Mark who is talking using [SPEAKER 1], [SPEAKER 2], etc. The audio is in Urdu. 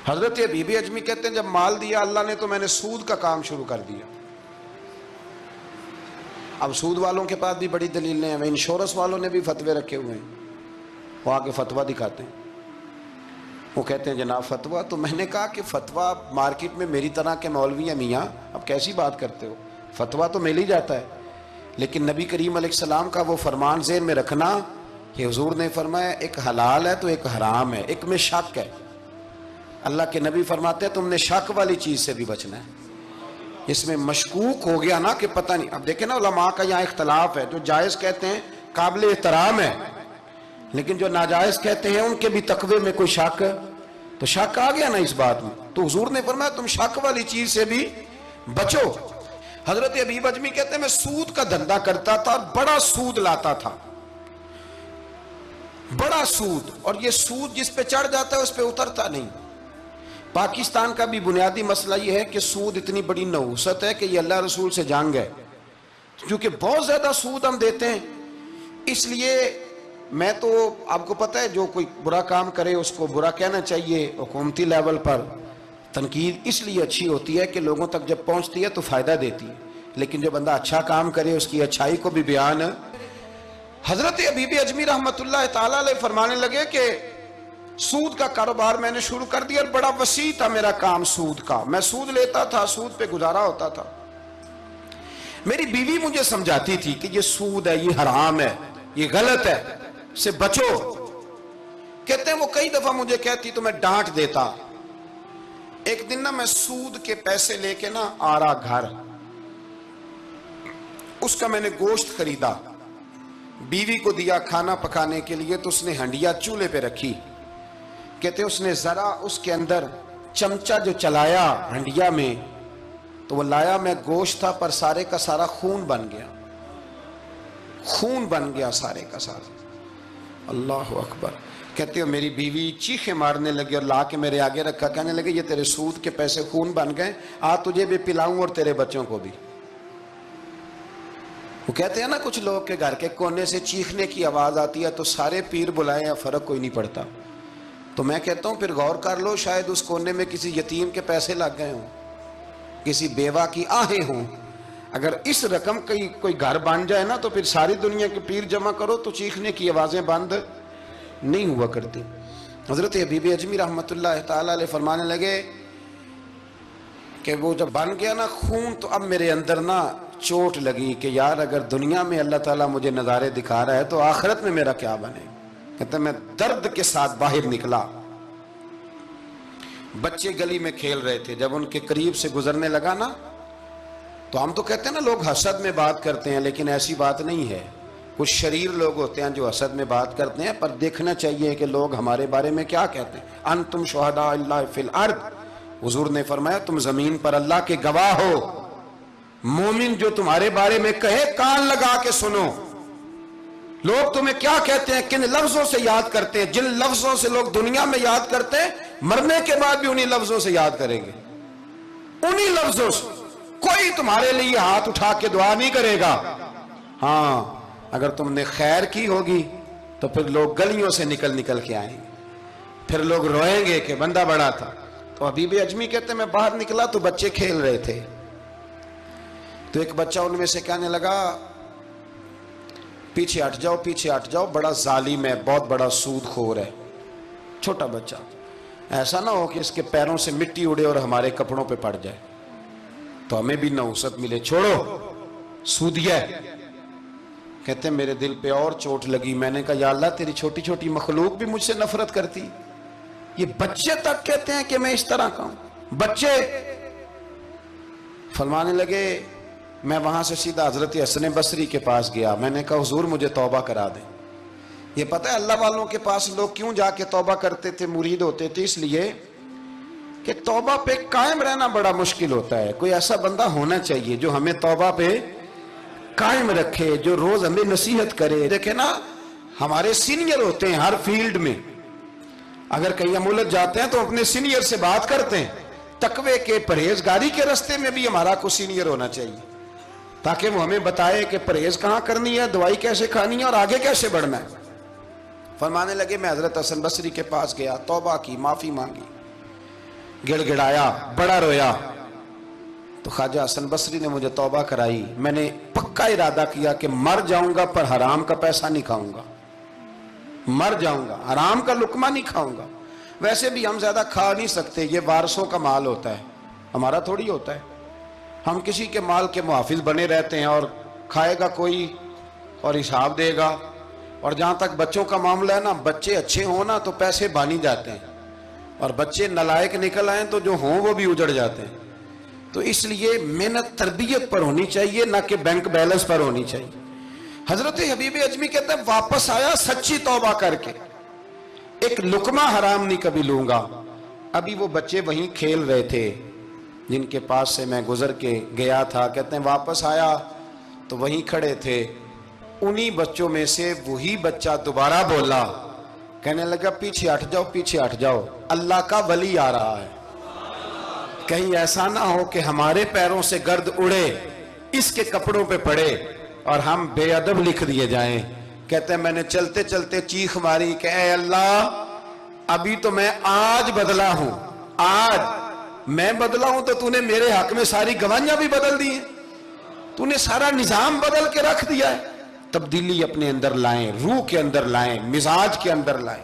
[SPEAKER 1] حضرت بی بی اجمی کہتے ہیں جب مال دیا اللہ نے تو میں نے سود کا کام شروع کر دیا. اب سود والوں کے پاس بھی بڑی دلیلیں ہیں، انشورنس والوں نے بھی فتوے رکھے ہوئے ہیں، وہ آگے فتویٰ دکھاتے ہیں. وہ کہتے ہیں جناب فتویٰ، تو میں نے کہا کہ فتویٰ مارکیٹ میں میری طرح کے مولوی ہیں میاں، اب کیسی بات کرتے ہو، فتویٰ تو مل ہی جاتا ہے. لیکن نبی کریم علیہ السلام کا وہ فرمان ذہن میں رکھنا کہ حضور نے فرمایا ایک حلال ہے تو ایک حرام ہے، ایک میں شک ہے. اللہ کے نبی فرماتے ہیں تم نے شک والی چیز سے بھی بچنا ہے. اس میں مشکوک ہو گیا نا کہ پتہ نہیں. اب دیکھیں نا علماء کا یہاں اختلاف ہے، جو جائز کہتے ہیں قابل احترام ہے، لیکن جو ناجائز کہتے ہیں ان کے بھی تقوی میں کوئی شک، تو شک آ گیا نا اس بات میں. تو حضور نے فرمایا تم شک والی چیز سے بھی بچو. حضرت ابی اجمی کہتے ہیں میں سود کا دھندا کرتا تھا، بڑا سود لاتا تھا، بڑا سود، اور یہ سود جس پہ چڑھ جاتا ہے اس پہ اترتا نہیں. پاکستان کا بھی بنیادی مسئلہ یہ ہے کہ سود اتنی بڑی نحوست ہے کہ یہ اللہ رسول سے جنگ ہے، کیونکہ بہت زیادہ سود ہم دیتے ہیں. اس لیے میں تو آپ کو پتہ ہے جو کوئی برا کام کرے اس کو برا کہنا چاہیے. حکومتی لیول پر تنقید اس لیے اچھی ہوتی ہے کہ لوگوں تک جب پہنچتی ہے تو فائدہ دیتی ہے، لیکن جو بندہ اچھا کام کرے اس کی اچھائی کو بھی بیان. حضرت ابی اجمی رحمت اللہ تعالیٰ علیہ فرمانے لگے کہ سود کا کاروبار میں نے شروع کر دیا، اور بڑا وسیع تھا میرا کام سود کا. میں سود لیتا تھا، سود پہ گزارا ہوتا تھا. میری بیوی مجھے سمجھاتی تھی کہ یہ سود ہے، یہ حرام ہے، یہ غلط ہے، سے بچو. کہتے ہیں وہ کئی دفعہ مجھے کہتی تو میں ڈانٹ دیتا. ایک دن نا میں سود کے پیسے لے کے نا آ رہا گھر، اس کا میں نے گوشت خریدا، بیوی کو دیا کھانا پکانے کے لیے، تو اس نے ہنڈیا چولہے پہ رکھی. کہتے اس نے ذرا اس کے اندر چمچہ جو چلایا ہنڈیا میں، تو وہ لایا میں گوشت تھا پر سارے کا سارا خون بن گیا، خون بن گیا سارے کا سارا. اللہ اکبر. کہتے ہو میری بیوی چیخیں مارنے لگی اور لا کے میرے آگے رکھا، کہنے لگے یہ تیرے سود کے پیسے خون بن گئے، آ تجھے بھی پلاؤں اور تیرے بچوں کو بھی. وہ کہتے ہیں نا کچھ لوگ کے گھر کے کونے سے چیخنے کی آواز آتی ہے تو سارے پیر بلائیں یا فرق کوئی نہیں پڑتا. تو میں کہتا ہوں پھر غور کر لو، شاید اس کونے میں کسی یتیم کے پیسے لگ گئے ہوں، کسی بیوہ کی آہیں ہوں. اگر اس رقم کی کوئی گھر بن جائے نا تو پھر ساری دنیا کے پیر جمع کرو تو چیخنے کی آوازیں بند نہیں ہوا کرتی. حضرت ابی اجمی رحمت اللہ تعالیٰ علیہ فرمانے لگے کہ وہ جب بن گیا نا خون، تو اب میرے اندر نا چوٹ لگی کہ یار اگر دنیا میں اللہ تعالیٰ مجھے نظارے دکھا رہا ہے تو آخرت میں میرا کیا بنے. کہتے میں درد کے ساتھ باہر نکلا. بچے گلی میں کھیل رہے تھے، جب ان کے قریب سے گزرنے لگا نا تو ہم تو کہتے ہیں نا لوگ حسد میں بات کرتے ہیں، لیکن ایسی بات نہیں ہے. کچھ شریر لوگ ہوتے ہیں جو حسد میں بات کرتے ہیں، پر دیکھنا چاہیے کہ لوگ ہمارے بارے میں کیا کہتے ہیں. انتم شہداء اللہ فی الارض، حضور نے فرمایا تم زمین پر اللہ کے گواہ ہو. مومن جو تمہارے بارے میں کہے کان لگا کے سنو. لوگ تمہیں کیا کہتے ہیں، کن لفظوں سے یاد کرتے ہیں. جن لفظوں سے لوگ دنیا میں یاد کرتے ہیں مرنے کے بعد بھی انہی لفظوں سے یاد کریں گے، انہی لفظوں سے. کوئی تمہارے لیے ہاتھ اٹھا کے دعا نہیں کرے گا. ہاں اگر تم نے خیر کی ہوگی تو پھر لوگ گلیوں سے نکل نکل کے آئیں گے، پھر لوگ روئیں گے کہ بندہ بڑا تھا. تو ابی اجمی کہتے ہیں میں باہر نکلا تو بچے کھیل رہے تھے، تو ایک بچہ ان میں سے کہنے لگا پیچھے ہٹ جاؤ، پیچھے ہٹ جاؤ، بڑا ظالم ہے، بہت بڑا سود خور ہے. چھوٹا بچہ، ایسا نہ ہو کہ اس کے پیروں سے مٹی اڑے اور ہمارے کپڑوں پہ پڑ جائے تو ہمیں بھی نحوست ملے. چھوڑو سودیہ. کہتے ہیں میرے دل پہ اور چوٹ لگی. میں نے کہا یا اللہ تیری چھوٹی چھوٹی مخلوق بھی مجھ سے نفرت کرتی. یہ بچے تک کہتے ہیں کہ میں اس طرح کا ہوں. بچے فرمانے لگے. میں وہاں سے سیدھا حضرت حسن بصری کے پاس گیا. میں نے کہا حضور مجھے توبہ کرا دیں. یہ پتہ ہے اللہ والوں کے پاس لوگ کیوں جا کے توبہ کرتے تھے، مرید ہوتے تھے؟ اس لیے کہ توبہ پہ قائم رہنا بڑا مشکل ہوتا ہے. کوئی ایسا بندہ ہونا چاہیے جو ہمیں توبہ پہ قائم رکھے، جو روز ہمیں نصیحت کرے. دیکھیں نا ہمارے سینئر ہوتے ہیں ہر فیلڈ میں، اگر کہیں ہم الجھ جاتے ہیں تو اپنے سینئر سے بات کرتے ہیں. تقوی کے پرہیزگاری کے راستے میں بھی ہمارا کوئی سینئر ہونا چاہیے تاکہ وہ ہمیں بتائے کہ پرہیز کہاں کرنی ہے، دوائی کیسے کھانی ہے اور آگے کیسے بڑھنا ہے. فرمانے لگے میں حضرت حسن بصری کے پاس گیا، توبہ کی، معافی مانگی. گڑ گڑایا, بڑا رویا. تو خواجہ حسن بصری نے مجھے توبہ کرائی. میں نے پکا ارادہ کیا کہ مر جاؤں گا پر حرام کا پیسہ نہیں کھاؤں گا, مر جاؤں گا حرام کا لقمہ نہیں کھاؤں گا. ویسے بھی ہم زیادہ کھا نہیں سکتے, یہ وارثوں کا مال ہوتا ہے, ہمارا تھوڑی ہوتا ہے. ہم کسی کے مال کے محافظ بنے رہتے ہیں, اور کھائے گا کوئی اور حساب دے گا. اور جہاں تک بچوں کا معاملہ ہے نا, بچے اچھے ہوں نا تو پیسے بانی جاتے ہیں, اور بچے نالائق نکل آئیں تو جو ہوں وہ بھی اجڑ جاتے ہیں. تو اس لیے محنت تربیت پر ہونی چاہیے, نہ کہ بینک بیلنس پر ہونی چاہیے. حضرت حبیب اجمی کہتے ہیں واپس آیا سچی توبہ کر کے, ایک لقمہ حرام نہیں کبھی لوں گا. ابھی وہ بچے وہیں کھیل رہے تھے جن کے پاس سے میں گزر کے گیا تھا. کہتے ہیں واپس آیا تو وہیں کھڑے تھے. انہی بچوں میں سے وہی بچہ دوبارہ بولا, کہنے لگا پیچھے ہٹ جاؤ, پیچھے ہٹ جاؤ, اللہ کا ولی آ رہا ہے. کہیں ایسا نہ ہو کہ ہمارے پیروں سے گرد اڑے, اس کے کپڑوں پہ پڑے اور ہم بے ادب لکھ دیے جائیں. کہتے ہیں میں نے چلتے چلتے چیخ ماری کہ اے اللہ, ابھی تو میں آج بدلا ہوں, آج میں بدلا ہوں تو تو نے میرے حق میں ساری گواہیاں بھی بدل دی ہیں, تو نے سارا نظام بدل کے رکھ دیا ہے. تبدیلی اپنے اندر لائیں, روح کے اندر لائیں, مزاج کے اندر لائیں.